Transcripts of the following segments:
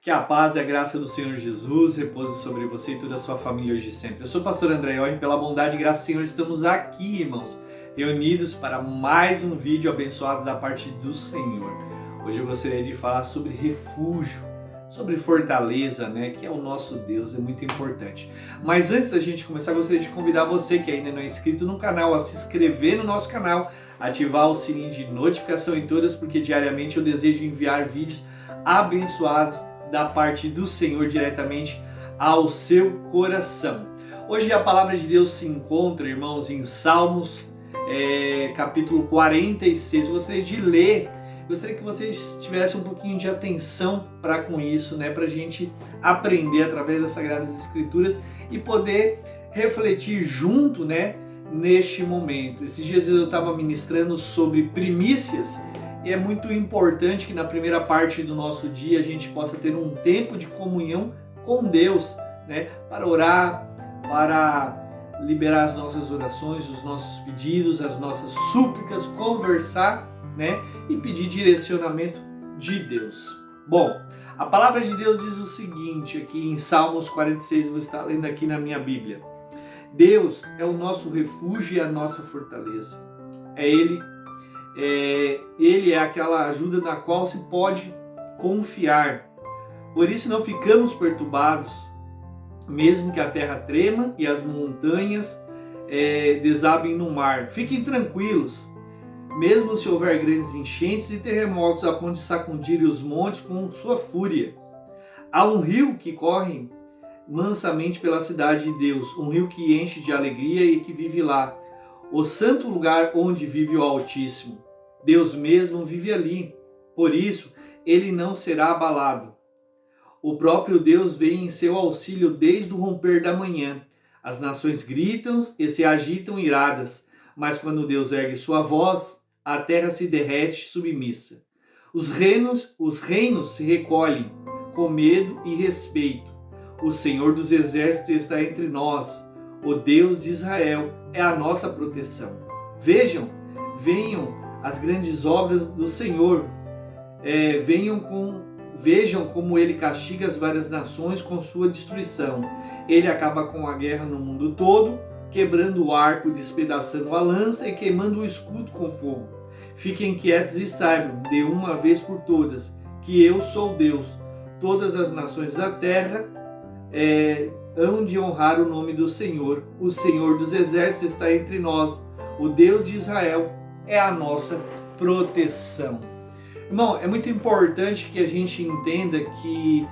Que a paz e a graça do Senhor Jesus repouse sobre você e toda a sua família hoje e sempre. Eu sou o pastor André Orri, pela bondade e graça do Senhor estamos aqui, irmãos, reunidos para mais um vídeo abençoado da parte do Senhor. Hoje eu gostaria de falar sobre refúgio, sobre fortaleza, que é o nosso Deus, é muito importante. Mas antes da gente começar, eu gostaria de convidar você que ainda não é inscrito no canal a se inscrever no nosso canal, ativar o sininho de notificação em todas, porque diariamente eu desejo enviar vídeos abençoados da parte do Senhor diretamente ao seu coração. Hoje a palavra de Deus se encontra, irmãos, em Salmos, capítulo 46. Eu gostaria de ler, gostaria que vocês tivessem um pouquinho de atenção para com isso, para a gente aprender através das Sagradas Escrituras e poder refletir junto, neste momento. Esses dias eu estava ministrando sobre primícias. E é muito importante que na primeira parte do nosso dia a gente possa ter um tempo de comunhão com Deus, para orar, para liberar as nossas orações, os nossos pedidos, as nossas súplicas, conversar, e pedir direcionamento de Deus. Bom, a palavra de Deus diz o seguinte aqui em Salmos 46, vou estar lendo aqui na minha Bíblia. Deus é o nosso refúgio e a nossa fortaleza. Ele é aquela ajuda na qual se pode confiar. Por isso não ficamos perturbados, mesmo que a terra trema e as montanhas desabem no mar. Fiquem tranquilos, mesmo se houver grandes enchentes e terremotos a ponto de sacudir os montes com sua fúria. Há um rio que corre mansamente pela cidade de Deus, um rio que enche de alegria e que vive lá, o santo lugar onde vive o Altíssimo. Deus mesmo vive ali, por isso ele não será abalado. O próprio Deus vem em seu auxílio desde o romper da manhã. As nações gritam e se agitam iradas, mas quando Deus ergue sua voz, a terra se derrete submissa. Os reinos se recolhem com medo e respeito. O Senhor dos exércitos está entre nós. O Deus de Israel é a nossa proteção. Venham as grandes obras do Senhor. Vejam como ele castiga as várias nações com sua destruição. Ele acaba com a guerra no mundo todo, quebrando o arco, despedaçando a lança e queimando o escudo com fogo. Fiquem quietos e saibam, de uma vez por todas, que eu sou Deus. Todas as nações da terra hão de honrar o nome do Senhor. O Senhor dos exércitos está entre nós. O Deus de Israel é a nossa proteção. Irmão, é muito importante que a gente entenda que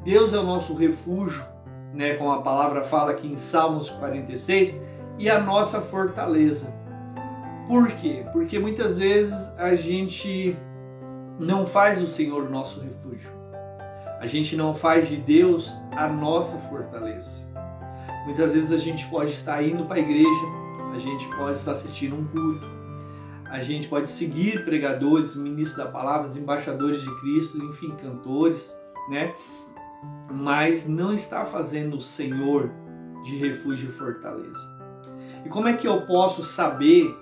Deus é o nosso refúgio, como a palavra fala aqui em Salmos 46, e a nossa fortaleza. Por quê? Porque muitas vezes a gente não faz do Senhor o nosso refúgio. A gente não faz de Deus a nossa fortaleza. Muitas vezes a gente pode estar indo para a igreja, a gente pode estar assistindo um culto, a gente pode seguir pregadores, ministros da palavra, embaixadores de Cristo, enfim, cantores, mas não está fazendo o Senhor de refúgio e fortaleza. E como é que eu posso saber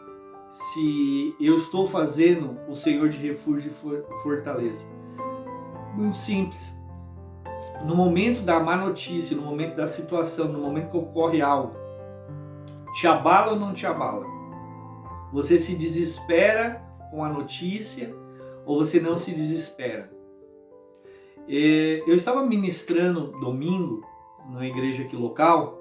se eu estou fazendo o Senhor de refúgio e fortaleza? Muito simples. No momento da má notícia, no momento da situação, no momento que ocorre algo, te abala ou não te abala? Você se desespera com a notícia ou você não se desespera? Eu estava ministrando domingo na igreja aqui local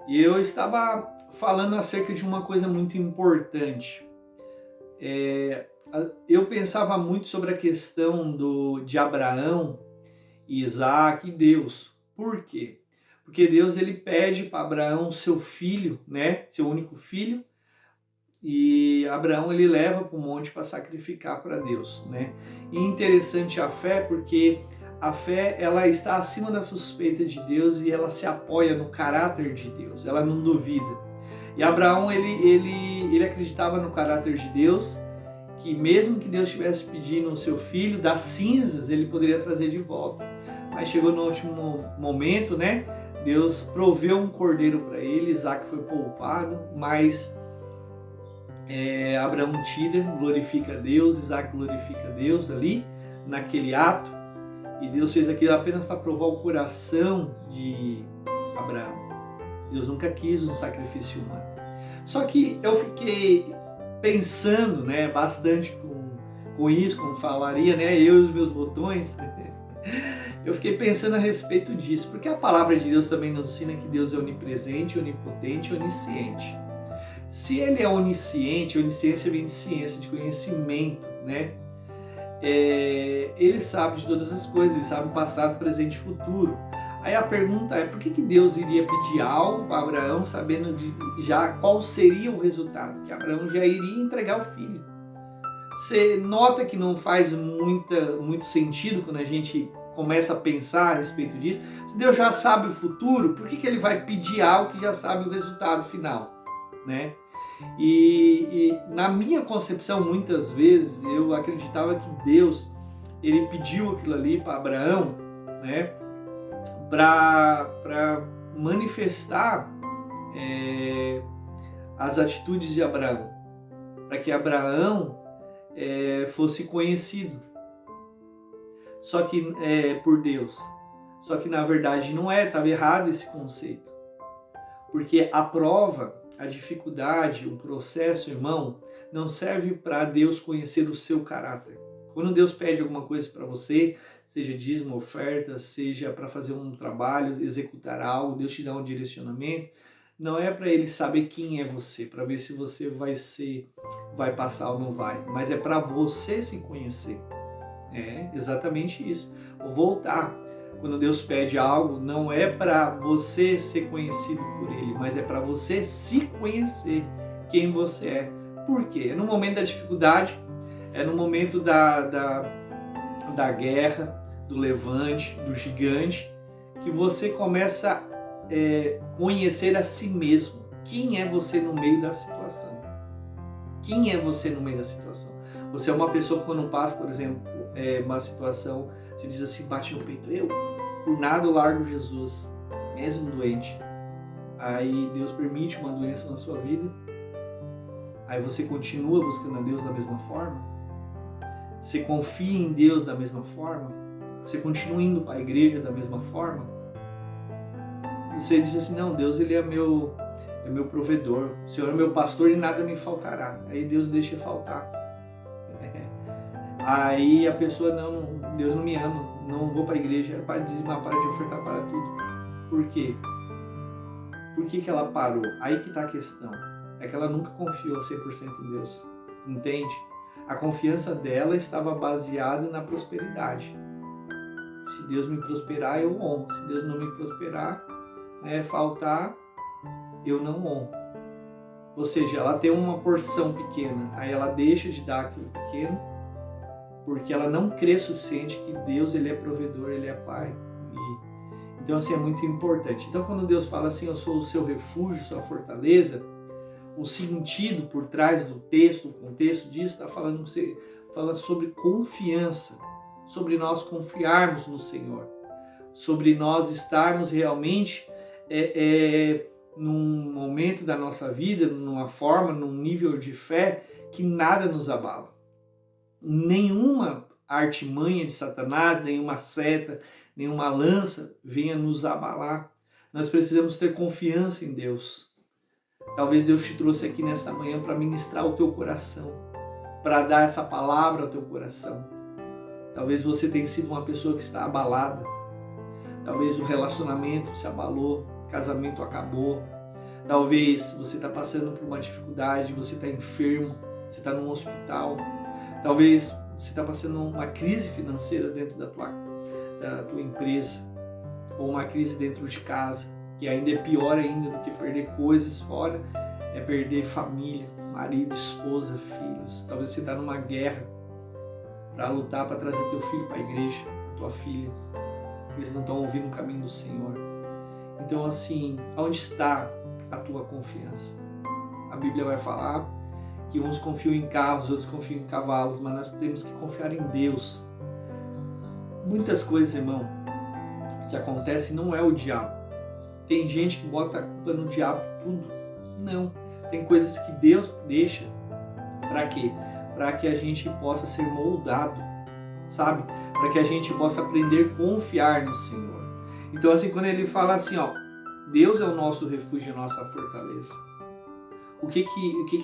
e eu estava falando acerca de uma coisa muito importante. Eu pensava muito sobre a questão de Abraão, Isaac e Deus. Por quê? Porque Deus ele pede para Abraão seu filho, seu único filho, e Abraão ele leva para o monte para sacrificar para Deus, E interessante a fé, porque a fé ela está acima da suspeita de Deus e ela se apoia no caráter de Deus, ela não duvida. E Abraão ele acreditava no caráter de Deus, que mesmo que Deus estivesse pedindo o seu filho das cinzas, ele poderia trazer de volta. Mas chegou no último momento, Deus proveu um cordeiro para ele, Isaac foi poupado, mas Abraão tira, glorifica a Deus, Isaac glorifica a Deus ali, naquele ato, E Deus fez aquilo apenas para provar o coração de Abraão. Deus nunca quis um sacrifício humano. Só que eu fiquei pensando, né, bastante com isso, como falaria, né, eu e os meus botões. Eu fiquei pensando a respeito disso, porque a palavra de Deus também nos ensina que Deus é onipresente, onipotente, onisciente. Se Ele é onisciente, onisciência vem de ciência, de conhecimento, né? Ele sabe de todas as coisas, Ele sabe o passado, presente e futuro. Aí a pergunta é, por que Deus iria pedir algo para Abraão, sabendo já qual seria o resultado? Que Abraão já iria entregar o filho. Você nota que não faz muito sentido quando a gente começa a pensar a respeito disso. Se Deus já sabe o futuro, por que Ele vai pedir algo que já sabe o resultado final, né? E na minha concepção, muitas vezes, eu acreditava que Deus, Ele pediu aquilo ali para Abraão, né? Para manifestar as atitudes de Abraão, para que Abraão fosse conhecido, só que por Deus. Só que na verdade não estava errado esse conceito, porque a prova, a dificuldade, o processo, irmão, não serve para Deus conhecer o seu caráter. Quando Deus pede alguma coisa para você, seja dízimo, oferta, seja para fazer um trabalho, executar algo, Deus te dá um direcionamento, não é para Ele saber quem é você, para ver se você vai passar ou não vai, mas é para você se conhecer. É exatamente isso. Vou voltar. Quando Deus pede algo, não é para você ser conhecido por Ele, mas é para você se conhecer quem você é. Por quê? É no momento da dificuldade, é no momento da guerra, do levante, do gigante, que você começa a conhecer a si mesmo. Quem é você no meio da situação? Quem é você no meio da situação? Você é uma pessoa que quando passa, por exemplo, uma situação, você diz assim, bate no peito, eu por nada eu largo Jesus, mesmo doente. Aí Deus permite uma doença na sua vida, aí você continua buscando a Deus da mesma forma, você confia em Deus da mesma forma, você continua indo para a igreja da mesma forma, e você diz assim, não, Deus ele é meu provedor, o Senhor é meu pastor e nada me faltará. Aí Deus deixa faltar. Aí a pessoa, não, Deus não me ama, não vou para a igreja, para de dizimar, para de ofertar, para tudo. Por quê? Por que ela parou? Aí que está a questão. É que ela nunca confiou 100% em Deus. Entende? A confiança dela estava baseada na prosperidade. Se Deus me prosperar, eu honro. Se Deus não me prosperar, faltar, eu não honro. Ou seja, ela tem uma porção pequena, aí ela deixa de dar aquilo pequeno, porque ela não crê o suficiente que Deus ele é provedor, ele é Pai. Então assim, é muito importante. Então quando Deus fala assim, eu sou o seu refúgio, sua fortaleza, o sentido por trás do texto, o contexto disso, está falando sobre confiança, sobre nós confiarmos no Senhor, sobre nós estarmos realmente num momento da nossa vida, numa forma, num nível de fé que nada nos abala. Nenhuma artimanha de Satanás, nenhuma seta, nenhuma lança venha nos abalar. Nós precisamos ter confiança em Deus. Talvez Deus te trouxe aqui nessa manhã para ministrar o teu coração, para dar essa palavra ao teu coração. Talvez você tenha sido uma pessoa que está abalada. Talvez o relacionamento se abalou, o casamento acabou. Talvez você está passando por uma dificuldade, você está enfermo, você está num hospital. Talvez você está passando uma crise financeira dentro da tua empresa, ou uma crise dentro de casa, que ainda é pior ainda do que perder coisas fora, é perder família, marido, esposa, filhos. Talvez você está numa guerra para lutar para trazer teu filho para a igreja, tua filha. Eles não estão ouvindo o caminho do Senhor. Então assim, onde está a tua confiança? A Bíblia vai falar que uns confiam em carros, outros confiam em cavalos, mas nós temos que confiar em Deus. Muitas coisas, irmão, que acontecem não é o diabo. Tem gente que bota a culpa no diabo tudo. Não. Tem coisas que Deus deixa. Para quê? Para que a gente possa ser moldado. sabe? Para que a gente possa aprender a confiar no Senhor. Então, assim, quando ele fala assim, ó, Deus é o nosso refúgio, a nossa fortaleza. O que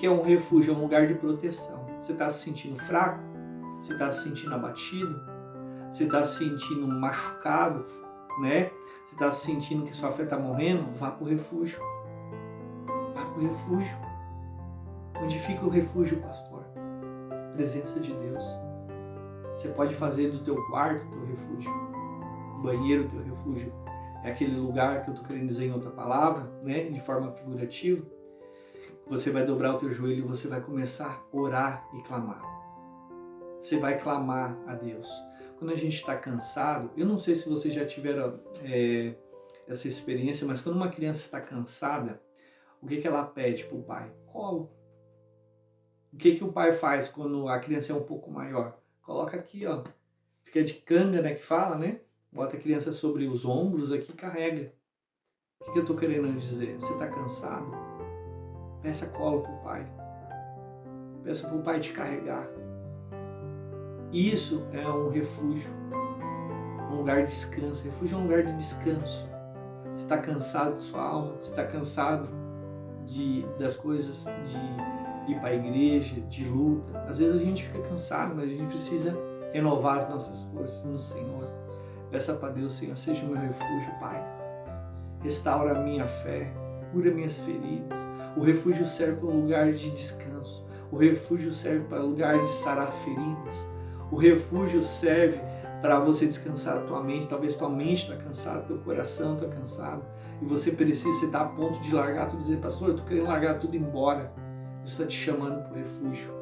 é um refúgio? É um lugar de proteção. Você está se sentindo fraco? Você está se sentindo abatido? Você está se sentindo machucado, né? Você está se sentindo que sua fé está morrendo? Vá para o refúgio. Vá para o refúgio. Onde fica o refúgio, pastor? Presença de Deus. Você pode fazer do teu quarto o teu refúgio. O banheiro o teu refúgio. É aquele lugar que eu estou querendo dizer em outra palavra, né? De forma figurativa. Você vai dobrar o teu joelho e você vai começar a orar e clamar. Você vai clamar a Deus. Quando a gente está cansado, eu não sei se vocês já tiveram essa experiência, mas quando uma criança está cansada, o que ela pede para o pai? Colo. O que o pai faz quando a criança é um pouco maior? Coloca aqui, ó. Fica de canga, né, que fala, né? Bota a criança sobre os ombros aqui e carrega. O que eu estou querendo dizer? Você está cansado? Peça colo para o pai. Peça para o pai te carregar. Isso é um refúgio, um lugar de descanso. Refúgio é um lugar de descanso. Você está cansado com sua alma, você está cansado das coisas de ir para a igreja, de luta. Às vezes a gente fica cansado, mas a gente precisa renovar as nossas forças no Senhor. Peça para Deus, Senhor, seja o meu refúgio, Pai. Restaura a minha fé, cura minhas feridas. O refúgio serve para um lugar de descanso. O refúgio serve para um lugar de sarar feridas. O refúgio serve para você descansar a tua mente. Talvez tua mente está cansada, teu coração está cansado. E você precisa estar a ponto de largar tudo e dizer, pastor, eu estou querendo largar tudo e ir embora. Deus está te chamando para o refúgio.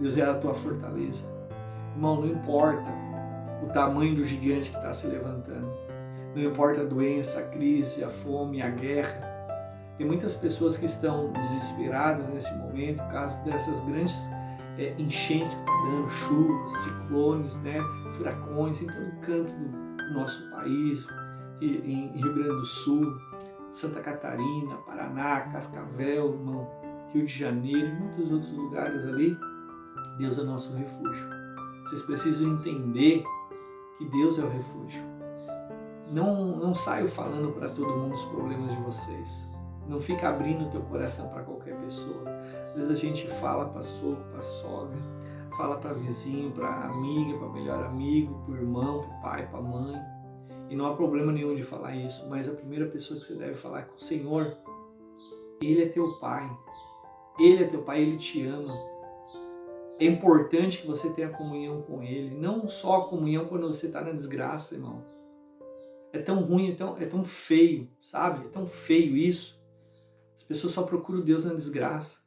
Deus é a tua fortaleza. Irmão, não importa o tamanho do gigante que está se levantando. Não importa a doença, a crise, a fome, a guerra. Tem muitas pessoas que estão desesperadas nesse momento por causa dessas grandes enchentes que estão dando, chuvas, ciclones, né, furacões em todo canto do nosso país, em Rio Grande do Sul, Santa Catarina, Paraná, Cascavel, irmão, Rio de Janeiro e muitos outros lugares ali. Deus é nosso refúgio. Vocês precisam entender que Deus é o refúgio. Não saio falando para todo mundo os problemas de vocês. Não fica abrindo o teu coração para qualquer pessoa. Às vezes a gente fala para sogro, para sogra, fala para vizinho, para amiga, para melhor amigo, para irmão, para pai, para mãe. E não há problema nenhum de falar isso, mas a primeira pessoa que você deve falar é com o Senhor. Ele é teu Pai. Ele é teu Pai, Ele te ama. É importante que você tenha comunhão com Ele. Não só a comunhão quando você está na desgraça, irmão. É tão ruim, é tão feio, sabe? É tão feio isso. As pessoas só procuram Deus na desgraça.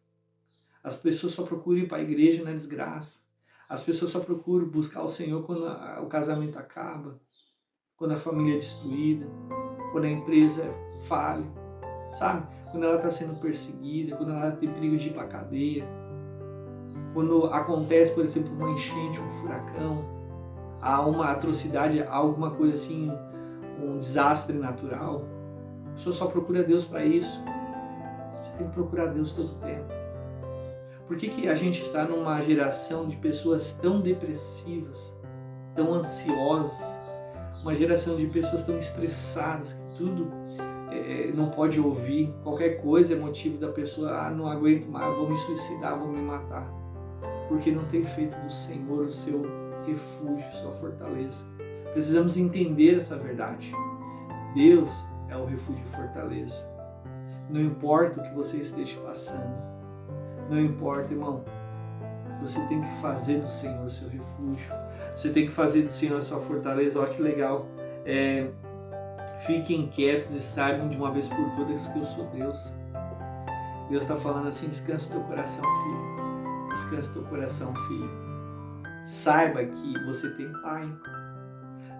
As pessoas só procuram ir para a igreja na desgraça. As pessoas só procuram buscar o Senhor quando o casamento acaba, quando a família é destruída, quando a empresa falha, sabe? Quando ela está sendo perseguida, quando ela tem perigo de ir para a cadeia, quando acontece, por exemplo, uma enchente, um furacão, há uma atrocidade, há alguma coisa assim, um desastre natural. A pessoa só procura Deus para isso. Você tem que procurar Deus todo o tempo. Por que a gente está numa geração de pessoas tão depressivas, tão ansiosas, uma geração de pessoas tão estressadas, que tudo não pode ouvir, qualquer coisa é motivo da pessoa, não aguento mais, vou me suicidar, vou me matar, porque não tem feito do Senhor o seu refúgio, sua fortaleza. Precisamos entender essa verdade. Deus é o refúgio e fortaleza. Não importa o que você esteja passando, não importa, irmão, você tem que fazer do Senhor o seu refúgio, você tem que fazer do Senhor a sua fortaleza. Olha que legal, fiquem quietos e saibam de uma vez por todas que eu sou Deus. Deus está falando assim, descansa teu coração, filho, descansa teu coração, filho. Saiba que você tem Pai,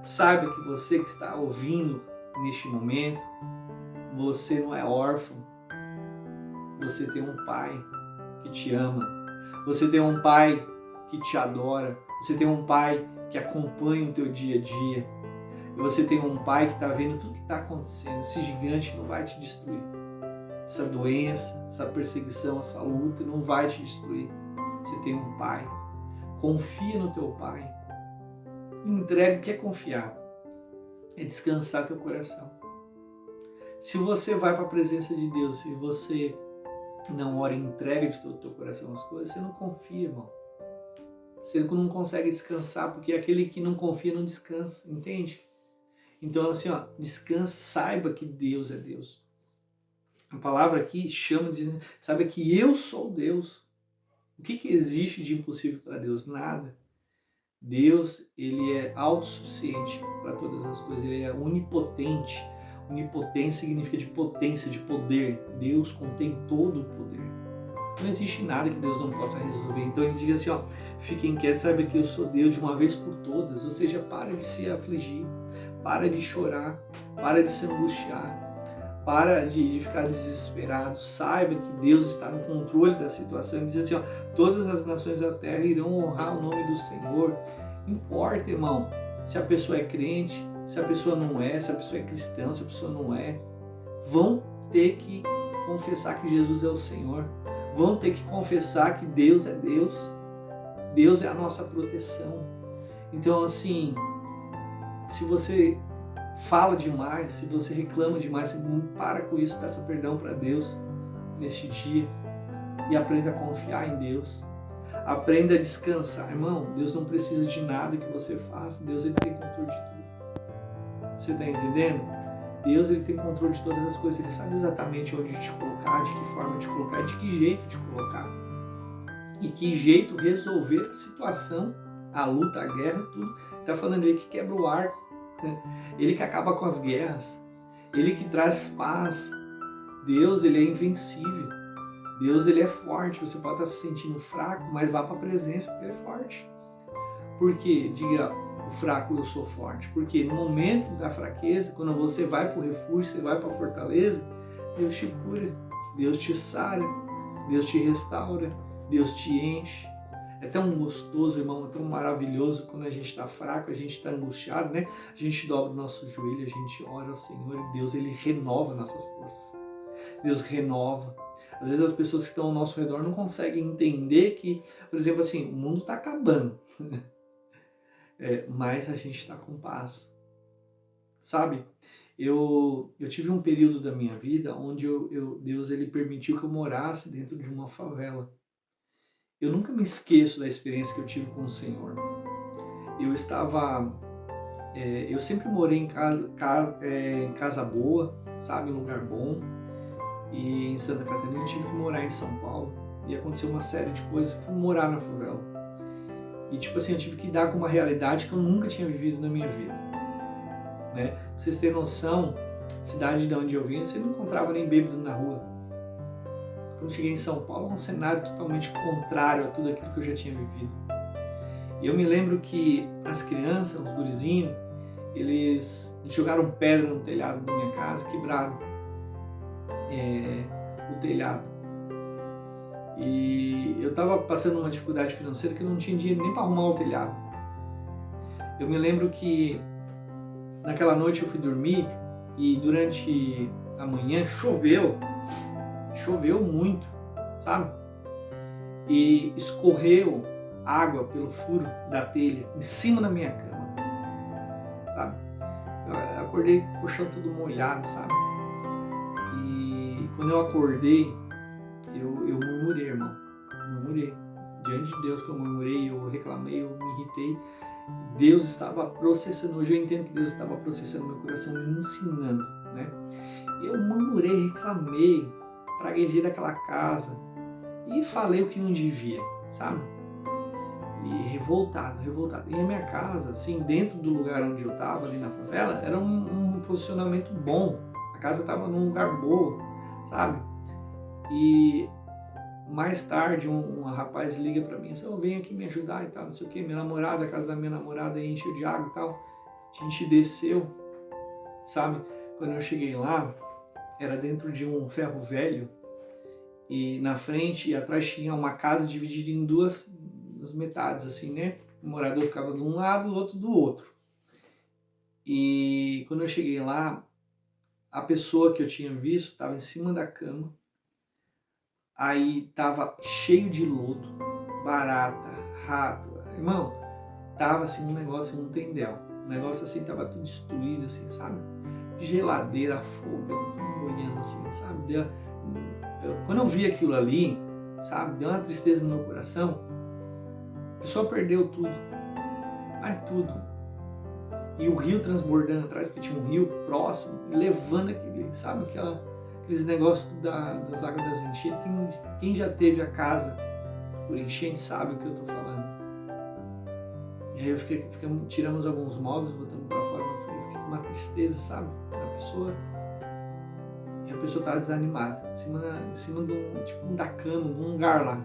saiba que você que está ouvindo neste momento, você não é órfão, você tem um Pai que te ama, você tem um Pai que te adora, você tem um Pai que acompanha o teu dia a dia, e você tem um Pai que está vendo tudo que está acontecendo. Esse gigante não vai te destruir, essa doença, essa perseguição, essa luta não vai te destruir. Você tem um Pai, confia no teu Pai, entrega, o que é confiar? É descansar teu coração. Se você vai para a presença de Deus e você não ora e entrega de todo o teu coração as coisas, você não confia, irmão. Você não consegue descansar, porque aquele que não confia não descansa, entende? Então assim, ó, descansa, saiba que Deus é Deus. A palavra aqui chama, dizendo, saiba que eu sou Deus. O que existe de impossível para Deus? Nada. Deus, ele é autossuficiente para todas as coisas, ele é onipotente. Onipotência significa de potência, de poder. Deus contém todo o poder. Não existe nada que Deus não possa resolver. Então ele diz assim, ó, fiquem quietos, saiba que eu sou Deus de uma vez por todas. Ou seja, para de se afligir, para de chorar, para de se angustiar, para de ficar desesperado. Saiba que Deus está no controle da situação. Ele diz assim, ó, todas as nações da terra irão honrar o nome do Senhor. Importa, irmão, se a pessoa é crente, se a pessoa não é, se a pessoa é cristã, se a pessoa não é, vão ter que confessar que Jesus é o Senhor. Vão ter que confessar que Deus é Deus. Deus é a nossa proteção. Então, assim, se você fala demais, se você reclama demais, você para com isso, peça perdão para Deus neste dia e aprenda a confiar em Deus. Aprenda a descansar. Irmão, Deus não precisa de nada que você faça. Deus, ele tem controle de tudo. Você está entendendo? Deus, ele tem controle de todas as coisas. Ele sabe exatamente onde te colocar, de que forma te colocar, de que jeito te colocar. E que jeito resolver a situação, a luta, a guerra, tudo. Está falando ele que quebra o arco. Ele que acaba com as guerras. Ele que traz paz. Deus, ele é invencível. Deus, ele é forte. Você pode estar se sentindo fraco, mas vá para a presença, porque ele é forte. Por quê? Diga, o fraco eu sou forte. Porque no momento da fraqueza, quando você vai para o refúgio, você vai para a fortaleza, Deus te cura, Deus te sara, Deus te restaura, Deus te enche. É tão gostoso, irmão, é tão maravilhoso quando a gente está fraco, a gente está angustiado, né? A gente dobra o nosso joelho, a gente ora ao Senhor e Deus, ele renova nossas forças. Deus renova. Às vezes as pessoas que estão ao nosso redor não conseguem entender que, por exemplo, assim, o mundo está acabando. Mas a gente está com paz. Sabe? Eu tive um período da minha vida onde Deus, ele permitiu que eu morasse dentro de uma favela. Eu nunca me esqueço da experiência que eu tive com o Senhor. Eu sempre morei em casa boa, sabe, em lugar bom. E em Santa Catarina eu tive que morar em São Paulo. E aconteceu uma série de coisas, fui morar na favela. E tipo assim, eu tive que lidar com uma realidade que eu nunca tinha vivido na minha vida. Né? Pra vocês terem noção, cidade de onde eu vim, você não encontrava nem bêbado na rua. Quando cheguei em São Paulo, um cenário totalmente contrário a tudo aquilo que eu já tinha vivido. E eu me lembro que as crianças, os gurizinhos, eles jogaram pedra no telhado da minha casa, quebraram o telhado. E eu estava passando uma dificuldade financeira que eu não tinha dinheiro nem para arrumar o telhado. Eu me lembro que naquela noite eu fui dormir e durante a manhã choveu muito, sabe? E escorreu água pelo furo da telha em cima da minha cama, sabe? Eu acordei com o colchão todo molhado, sabe? E quando eu acordei, eu murmurei, irmão. Murmurei. Diante de Deus que eu murmurei, eu reclamei, eu me irritei. Deus estava processando, hoje eu entendo que Deus estava processando meu coração, me ensinando, né? Eu murmurei, reclamei, praguejei daquela casa e falei o que não devia, sabe? E revoltado. E a minha casa, assim, dentro do lugar onde eu estava, ali na favela, era um posicionamento bom. A casa estava num lugar bom, sabe? E mais tarde um rapaz liga pra mim, assim, vem aqui me ajudar e tal, não sei o que, minha namorada, a casa da minha namorada encheu de água e tal, a gente desceu, sabe? Quando eu cheguei lá, era dentro de um ferro velho e na frente e atrás tinha uma casa dividida em duas metades, assim, né? O morador ficava de um lado, o outro do outro. E quando eu cheguei lá, a pessoa que eu tinha visto estava em cima da cama. Aí tava cheio de lodo, barata, rato. Irmão, tava assim um negócio, um tendel. O negócio assim tava tudo destruído, assim, sabe? Geladeira, fogão, tudo boiando assim, sabe? Quando eu vi aquilo ali, sabe? Deu uma tristeza no meu coração. A pessoa perdeu tudo. Ai, tudo. E o rio transbordando atrás, porque tinha um rio próximo, e levando aquele, sabe? Aqueles negócios das águas das enchentes. Quem já teve a casa por enchente sabe o que eu tô falando. E aí tiramos alguns móveis, botamos pra fora, eu fiquei com uma tristeza, sabe? E a pessoa tava desanimada, em cima da cama, num lugar lá.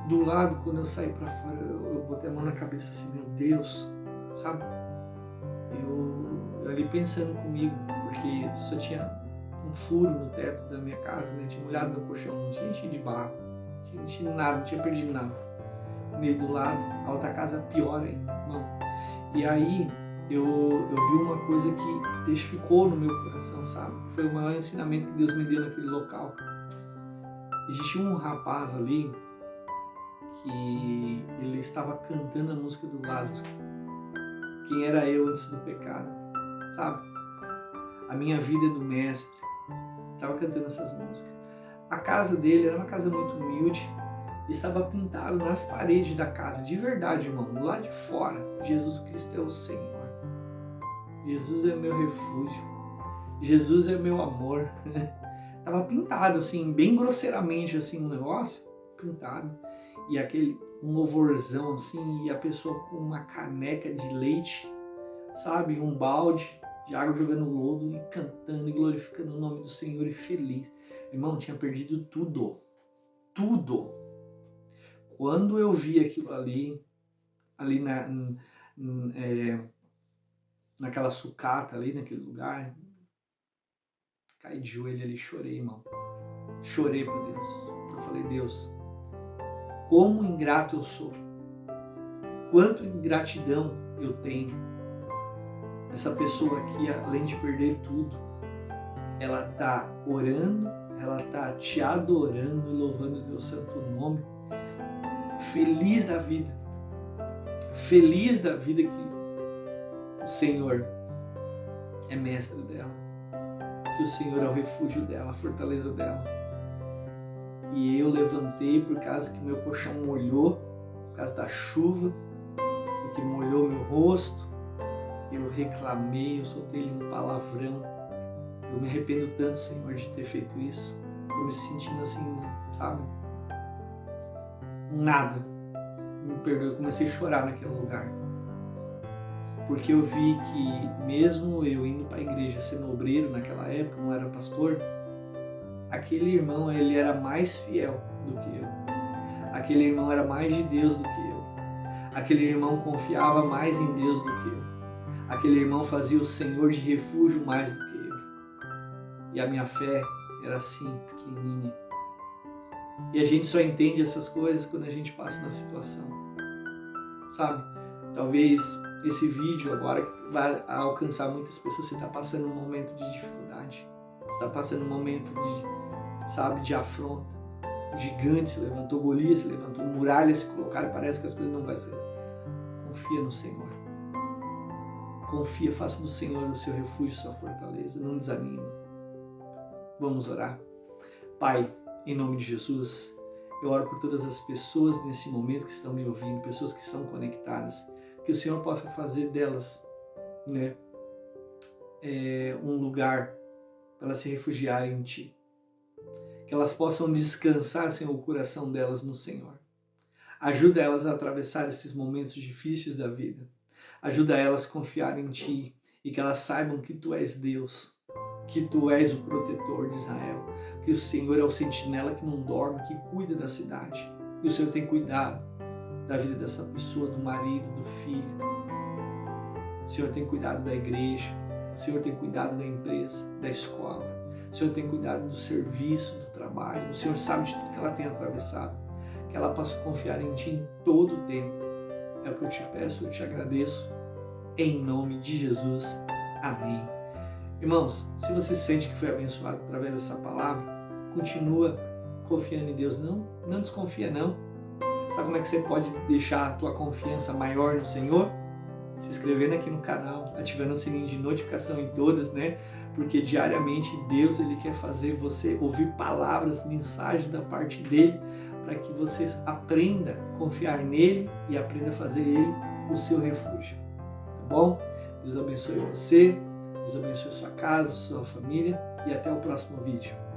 Do lado, quando eu saí pra fora, eu botei a mão na cabeça assim, meu Deus, sabe? Eu ali pensando comigo, porque só tinha um furo no teto da minha casa, né? Tinha molhado meu colchão, não tinha enchido de barro, não tinha enchido nada, não tinha perdido nada. Meio do lado, a outra casa pior ainda, não. E aí eu vi uma coisa que testificou no meu coração, sabe? Foi o maior ensinamento que Deus me deu naquele local. Existia um rapaz ali que ele estava cantando a música do Lázaro. Quem era eu antes do pecado, sabe? A minha vida é do mestre. Estava cantando essas músicas. A casa dele era uma casa muito humilde. Estava pintado nas paredes da casa, de verdade, irmão, do lado de fora. Jesus Cristo é o Senhor. Jesus é meu refúgio. Jesus é meu amor. Tava pintado assim, bem grosseiramente assim, um negócio pintado. E um louvorzão assim, e a pessoa com uma caneca de leite, sabe, um balde de água jogando lodo e cantando e glorificando o nome do Senhor e feliz. Irmão, tinha perdido tudo. Tudo. Quando eu vi aquilo ali naquela sucata ali, naquele lugar, caí de joelho ali, chorei, irmão. Chorei para Deus. Eu falei, Deus, como ingrato eu sou. Quanto ingratidão eu tenho. Essa pessoa aqui, além de perder tudo, ela tá orando, ela tá te adorando e louvando o teu santo nome. Feliz da vida que o Senhor é mestre dela, que o Senhor é o refúgio dela, a fortaleza dela. E eu levantei por causa que meu colchão molhou, por causa da chuva, porque molhou meu rosto. Eu reclamei, eu soltei um palavrão. Eu me arrependo tanto, Senhor, de ter feito isso. Estou me sentindo assim, sabe? Nada. Me perdoe, eu comecei a chorar naquele lugar. Porque eu vi que mesmo eu indo para a igreja sendo obreiro naquela época, não era pastor, aquele irmão, ele era mais fiel do que eu. Aquele irmão era mais de Deus do que eu. Aquele irmão confiava mais em Deus do que eu. Aquele irmão fazia o Senhor de refúgio mais do que eu. E a minha fé era assim, pequenininha. E a gente só entende essas coisas quando a gente passa na situação. Sabe? Talvez esse vídeo agora vai alcançar muitas pessoas. Você está passando um momento de dificuldade. Você está passando um momento de afronta. O gigante se levantou, Golias se levantou, muralhas se colocaram, parece que as coisas não vão ser. Confia no Senhor. Confia, faça do Senhor o seu refúgio, sua fortaleza. Não desanima. Vamos orar. Pai, em nome de Jesus, eu oro por todas as pessoas nesse momento que estão me ouvindo, pessoas que estão conectadas, que o Senhor possa fazer delas, né, um lugar para elas se refugiarem em Ti. Que elas possam descansar, Senhor, o coração delas no Senhor. Ajuda elas a atravessar esses momentos difíceis da vida. Ajuda elas a confiar em Ti e que elas saibam que Tu és Deus, que Tu és o protetor de Israel, que o Senhor é o sentinela que não dorme, que cuida da cidade. E o Senhor tem cuidado da vida dessa pessoa, do marido, do filho. O Senhor tem cuidado da igreja, o Senhor tem cuidado da empresa, da escola. O Senhor tem cuidado do serviço, do trabalho. O Senhor sabe de tudo que ela tem atravessado. Que ela possa confiar em Ti em todo o tempo. É o que eu te peço, eu te agradeço. Em nome de Jesus. Amém. Irmãos, se você sente que foi abençoado através dessa palavra, continua confiando em Deus. Não desconfia não. Sabe como é que você pode deixar a tua confiança maior no Senhor? Se inscrevendo aqui no canal, ativando o sininho de notificação em todas, né? Porque diariamente Deus ele quer fazer você ouvir palavras, mensagens da parte dele, para que você aprenda a confiar nele e aprenda a fazer ele o seu refúgio. Tá bom? Deus abençoe você, Deus abençoe sua casa, sua família e até o próximo vídeo.